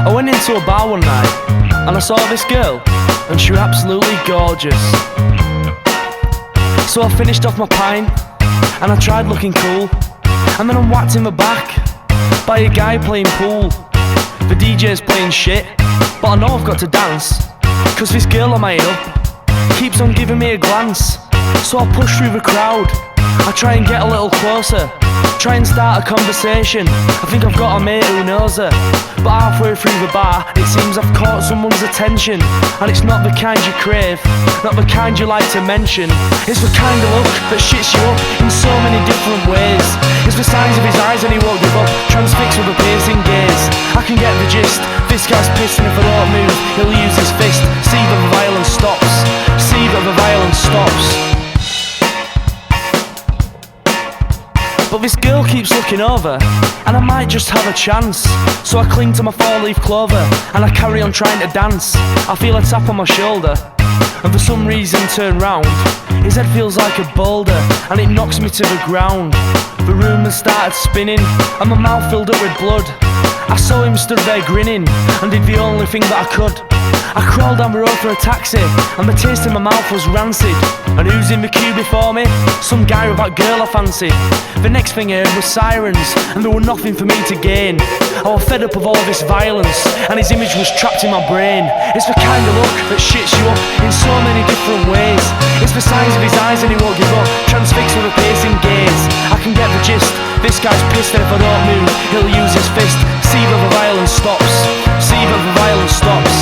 I went into a bar one night and I saw this girl and she was absolutely gorgeous. So I finished off my pint and I tried looking cool, and then I'm whacked in the back by a guy playing pool. The DJ's playing shit, but I know I've got to dance, cause this girl on my up keeps on giving me a glance. So I push through the crowd, I try and get a little closer, try and start a conversation. I think I've got a mate who knows her, but halfway through the bar it seems I've caught someone's attention. And it's not the kind you crave, not the kind you like to mention. It's the kind of look that shits you up in so many different ways. It's the size of his eyes and he won't give up, transfixed with a piercing gaze. I can get the gist, this guy's pissed and if I don't move he'll use his fist. See that the violence stops, see that the violence stops. But this girl keeps looking over, and I might just have a chance. So I cling to my four-leaf clover, and I carry on trying to dance. I feel a tap on my shoulder, and for some reason turn round. His head feels like a boulder, and it knocks me to the ground. The room has started spinning, and my mouth filled up with blood. I saw him stood there grinning, and did the only thing that I could. I crawled down the road for a taxi, and the taste in my mouth was rancid. And who's in the queue before me? Some guy with that girl I fancied. The next thing I heard was sirens, and there were nothing for me to gain. I was fed up of all this violence, and his image was trapped in my brain. It's the kind of look that shits you up in so many different ways. It's the size of his eyes and he won't give up, transfixed with a piercing gaze. I can get the gist, this guy's pissed and if I don't move he'll use his fist. See that the violence stops, see that the violence stops.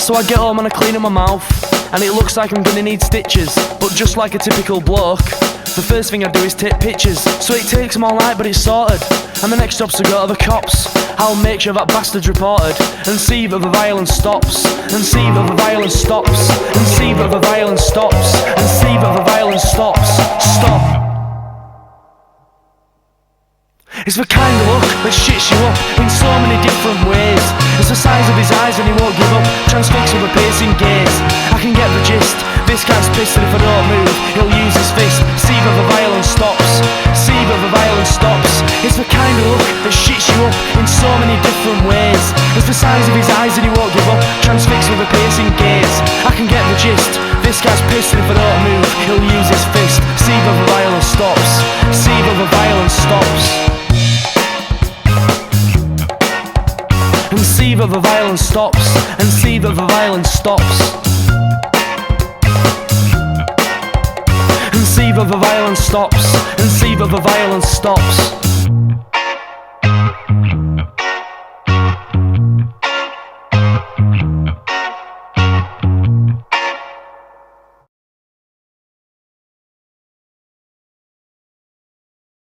So I get home and I clean up my mouth, and it looks like I'm gonna need stitches. But just like a typical bloke, the first thing I do is take pictures. So it takes them all night but it's sorted, and the next job's to go to the cops. I'll make sure that bastard's reported, and see that the violence stops, and see that the violence stops, and see that the violence stops, and see that the violence stops. Stop. It's the kind of look that shits you up in so many different ways. It's the size of his eyes and he won't give up, transfixed with a piercing gaze. I can get the gist, this guy's pissed and if I don't move he'll use his fist. See that the violence stops, see that the violence stops. It's the kind of look that shits you up in so many different ways. It's the size of his eyes and he won't give up, transfixed with a piercing gaze. I can get the gist, this guy's pissed and if I don't move he'll use his fist. See that the violence stops, see that the violence stops. And see that the violence stops, and see that the violence stops. And see that the violence stops, and see that the violence stops.